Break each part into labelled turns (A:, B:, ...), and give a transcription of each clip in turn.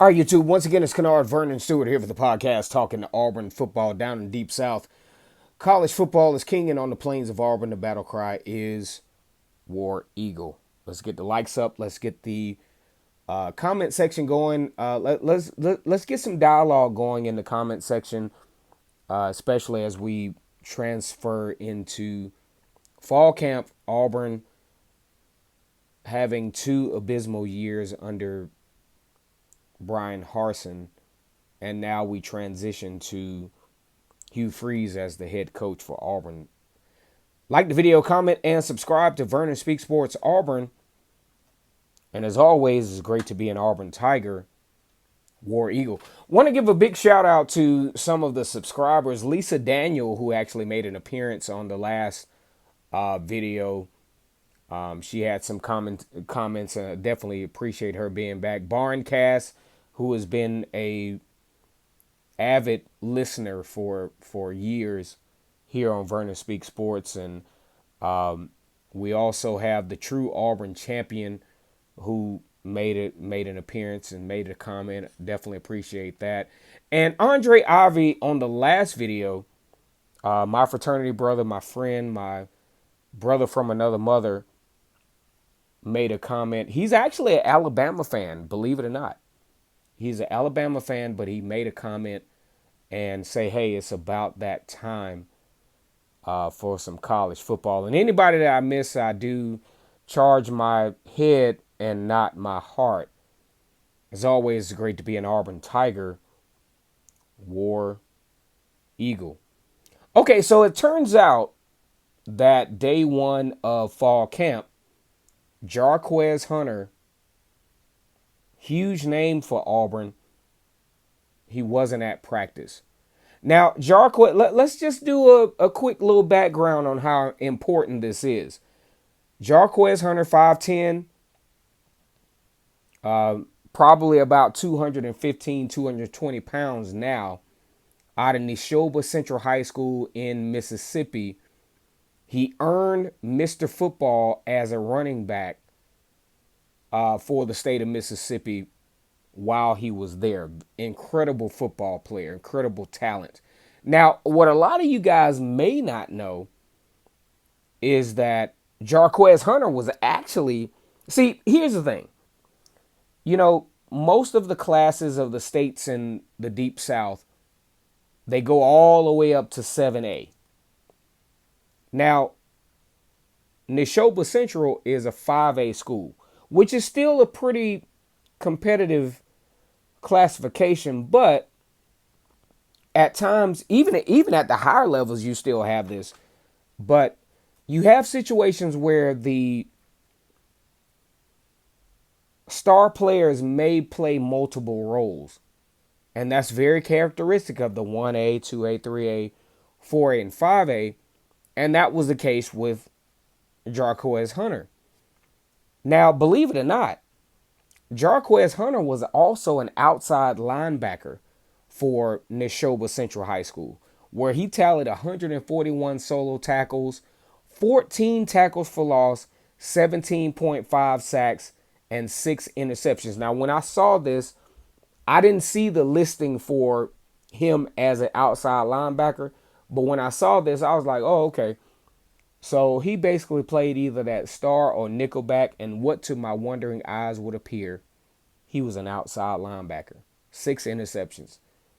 A: All right, YouTube. Once again, it's Kennard Vernon Stewart here for the podcast talking to Auburn football down in Deep South. College football is king, and on the plains of Auburn, the battle cry is War Eagle. Let's get the likes up. Let's get the comment section going. Let's get some dialogue going in the comment section, especially as we transfer into fall camp. Auburn having two abysmal years under Brian Harsin, and now we transition to Hugh Freeze as the head coach for Auburn. Like the video, comment, and subscribe to Vernon Speak Sports Auburn. And as always, it's great to be an Auburn Tiger, War Eagle. Want to give a big shout out to some of the subscribers. Lisa Daniel, who actually made an appearance on the last video. She had some comments, and I definitely appreciate her being back. Barncast, who has been a avid listener for years here on Vernon Speak Sports, and we also have the true Auburn champion who made an appearance and made a comment. Definitely appreciate that. And Andre Ivy on the last video, my fraternity brother, my friend, my brother from another mother, made a comment. He's actually an Alabama fan, believe it or not. He's an Alabama fan, but he made a comment and say, hey, it's about that time for some college football. And anybody that I miss, I do charge my head and not my heart. As always, it's great to be an Auburn Tiger, War Eagle. Okay, so it turns out that day one of fall camp, Jarquez Hunter, huge name for Auburn, he wasn't at practice. Now, Jarquez, let's just do a quick little background on how important this is. Jarquez Hunter, 5'10", probably about 215, 220 pounds now, out of Neshoba Central High School in Mississippi. He earned Mr. Football as a running back for the state of Mississippi while he was there. Incredible football player, incredible talent. Now, what a lot of you guys may not know is that Jarquez Hunter was actually, see, here's the thing. You know, most of the classes of the states in the Deep South, they go all the way up to 7A. Now, Neshoba Central is a 5A school, which is still a pretty competitive classification, but at times, even at the higher levels, you still have this. But you have situations where the star players may play multiple roles. And that's very characteristic of the 1A, 2A, 3A, 4A, and 5A. And that was the case with Jarquez Hunter. Now, believe it or not, Jarquez Hunter was also an outside linebacker for Neshoba Central High School, where he tallied 141 solo tackles, 14 tackles for loss, 17.5 sacks, and 6 interceptions. Now, when I saw this, I didn't see the listing for him as an outside linebacker, but when I saw this, I was like, oh, okay. So he basically played either that star or nickelback, and what to my wondering eyes would appear, he was an outside linebacker. 6 interceptions,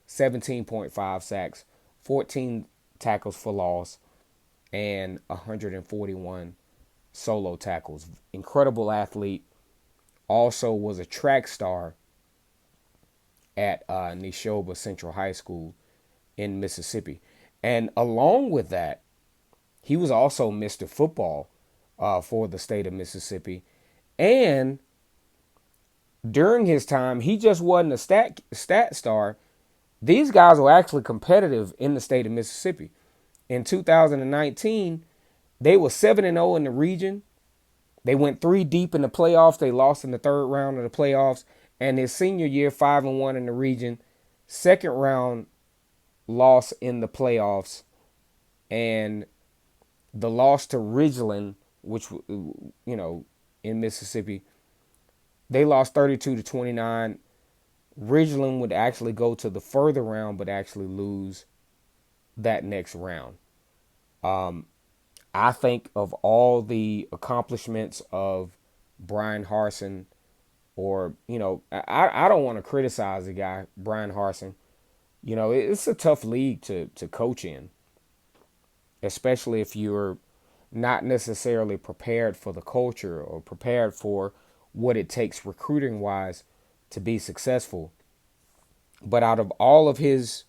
A: 17.5 sacks, 14 tackles for loss, and 141 solo tackles. Incredible athlete. Also was a track star at Neshoba Central High School in Mississippi. And along with that, he was also Mr. Football for the state of Mississippi. And during his time, he just wasn't a stat star. These guys were actually competitive in the state of Mississippi. In 2019, they were 7-0 in the region. They went 3 deep in the playoffs. They lost in the third round of the playoffs. And his senior year, 5-1 in the region. Second round loss in the playoffs. And the loss to Ridgeland, which, in Mississippi, they lost 32-29. Ridgeland would actually go to the further round, but actually lose that next round. Um, I think of all the accomplishments of Brian Harsin, or, I don't want to criticize the guy, Brian Harsin. It's a tough league to coach in, especially if you're not necessarily prepared for the culture or prepared for what it takes recruiting wise to be successful. But out of all of his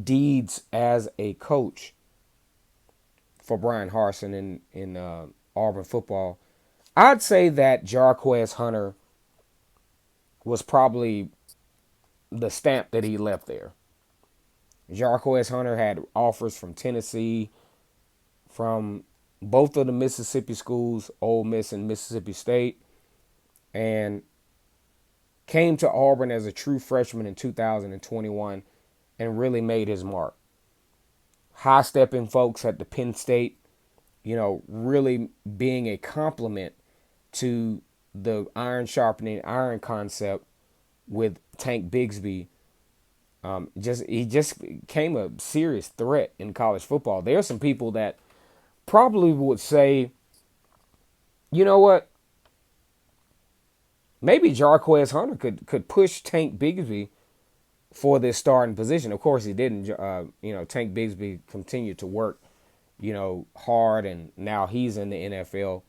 A: deeds as a coach for Brian Harsin in Auburn football, I'd say that Jarquez Hunter was probably the stamp that he left there. Jarquez Hunter had offers from Tennessee, from both of the Mississippi schools, Ole Miss and Mississippi State, and came to Auburn as a true freshman in 2021 and really made his mark. High stepping folks at the Penn State, really being a compliment to the iron sharpening iron concept with Tank Bigsby. He just became a serious threat in college football. There are some people that probably would say, you know what, maybe Jarquez Hunter could push Tank Bigsby for this starting position. Of course, he didn't. Tank Bigsby continued to work, hard, and now he's in the NFL.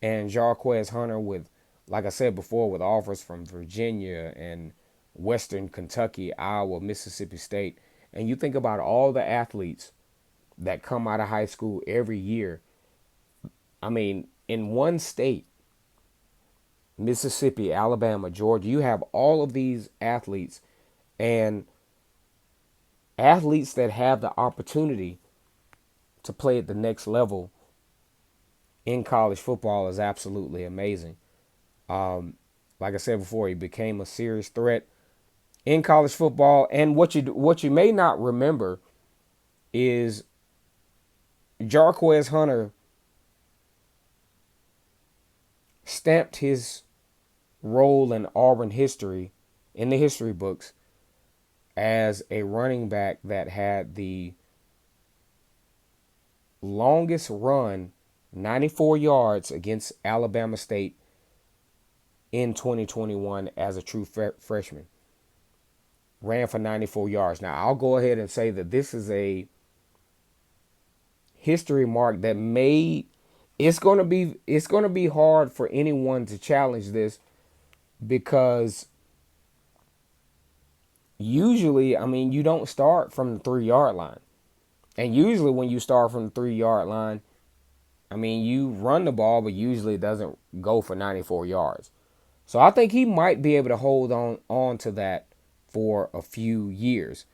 A: And Jarquez Hunter, with, like I said before, with offers from Virginia and Western Kentucky, Iowa, Mississippi State, and you think about all the athletes that come out of high school every year. I mean, in one state, Mississippi, Alabama, Georgia, you have all of these athletes, and athletes that have the opportunity to play at the next level in college football is absolutely amazing. Like I said before, he became a serious threat in college football. And what you may not remember is Jarquez Hunter stamped his role in Auburn history, in the history books, as a running back that had the longest run, 94 yards, against Alabama State in 2021 as a true freshman. Ran for 94 yards. Now, I'll go ahead and say that this is a history mark that it's going to be hard for anyone to challenge this, because usually, I mean, you don't start from the 3-yard line. And usually when you start from the 3-yard line, I mean, you run the ball, but usually it doesn't go for 94 yards. So I think he might be able to hold on to that for a few years.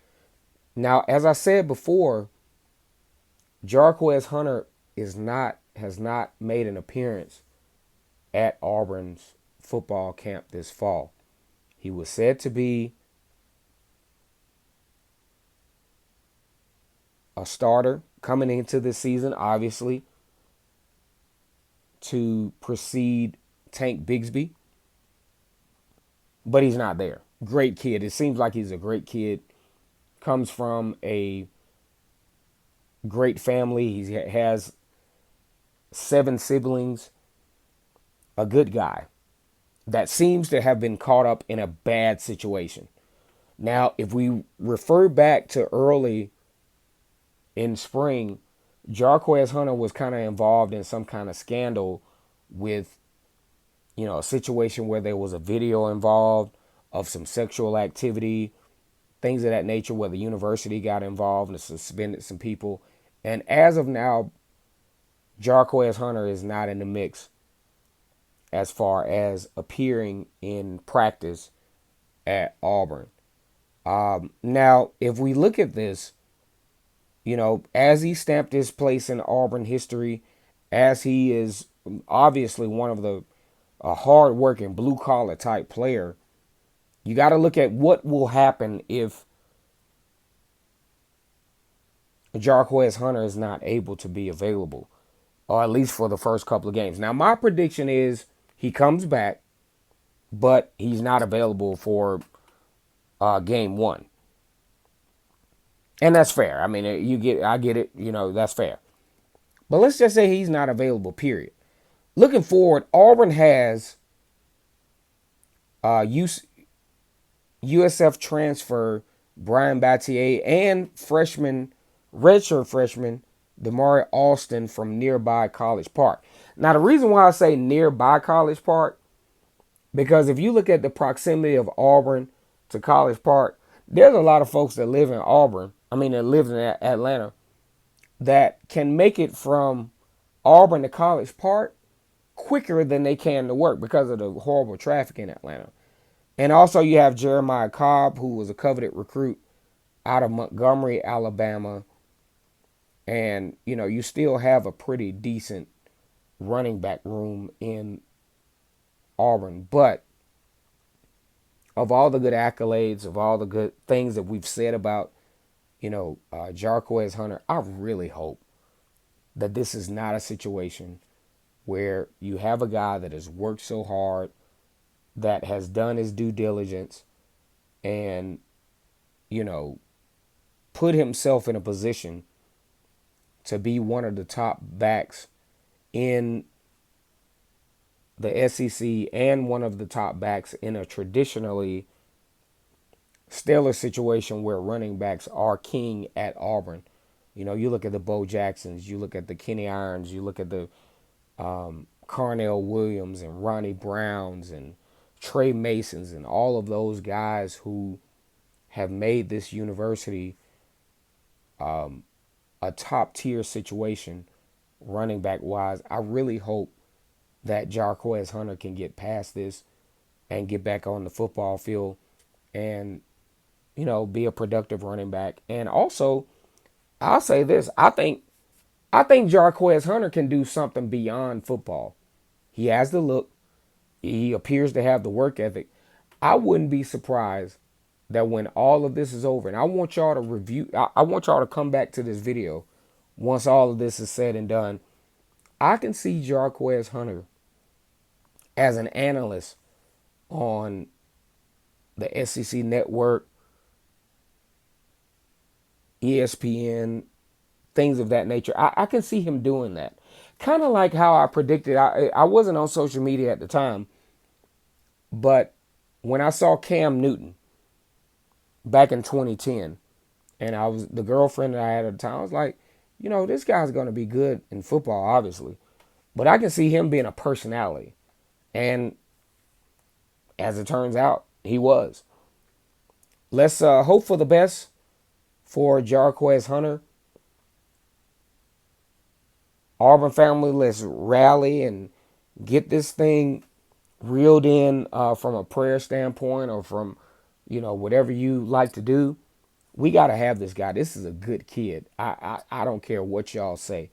A: Now, as I said before, Jarquez Hunter has not made an appearance at Auburn's football camp this fall. He was said to be a starter coming into this season, obviously, to precede Tank Bigsby, but he's not there. Great kid. It seems like he's a great kid. Comes from a great family. He has 7 siblings. A good guy that seems to have been caught up in a bad situation. Now, if we refer back to early in spring, Jarquez Hunter was kind of involved in some kind of scandal with, a situation where there was a video involved of some sexual activity, things of that nature, where the university got involved and suspended some people. And as of now, Jarquez Hunter is not in the mix as far as appearing in practice at Auburn. Now, if we look at this, as he stamped his place in Auburn history, as he is obviously one of a hard-working, blue-collar type player, you got to look at what will happen if Jarquez Hunter is not able to be available, or at least for the first couple of games. Now, my prediction is he comes back, but he's not available for game one. And that's fair. I mean, I get it. That's fair. But let's just say he's not available, period. Looking forward, Auburn has USF transfer Brian Battier and redshirt freshman, Damari Alston from nearby College Park. Now, the reason why I say nearby College Park, because if you look at the proximity of Auburn to College Park, there's a lot of folks that live in Auburn, that live in Atlanta, that can make it from Auburn to College Park quicker than they can to work because of the horrible traffic in Atlanta. And also you have Jeremiah Cobb, who was a coveted recruit out of Montgomery, Alabama. And, you still have a pretty decent running back room in Auburn. But of all the good accolades, of all the good things that we've said about, Jarquez Hunter, I really hope that this is not a situation where you have a guy that has worked so hard, that has done his due diligence, and, put himself in a position to be one of the top backs in the SEC and one of the top backs in a traditionally stellar situation where running backs are king at Auburn. You look at the Bo Jacksons, you look at the Kenny Irons, you look at the Carnell Williams and Ronnie Browns and Trey Masons and all of those guys who have made this university a top tier situation running back wise. I really hope that Jarquez Hunter can get past this and get back on the football field and, be a productive running back. And also, I'll say this, I think Jarquez Hunter can do something beyond football. He has the look. He appears to have the work ethic. I wouldn't be surprised that when all of this is over, and I want y'all to review, I want y'all to come back to this video once all of this is said and done. I can see Jarquez Hunter as an analyst on the SEC network, ESPN, things of that nature. I can see him doing that. Kind of like how I predicted. I wasn't on social media at the time, but when I saw Cam Newton back in 2010, and I was the girlfriend that I had at the time, I was like, this guy's going to be good in football, obviously. But I can see him being a personality. And as it turns out, he was. Let's hope for the best for Jarquez Hunter. Auburn family, let's rally and get this thing reeled in from a prayer standpoint or from, whatever you like to do. We got to have this guy. This is a good kid. I don't care what y'all say.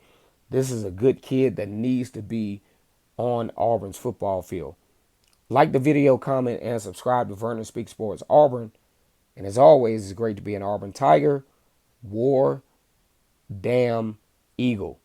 A: This is a good kid that needs to be on Auburn's football field. Like the video, comment, and subscribe to Vernon Speaks Sports Auburn. And as always, it's great to be an Auburn Tiger. War, damn, Eagle.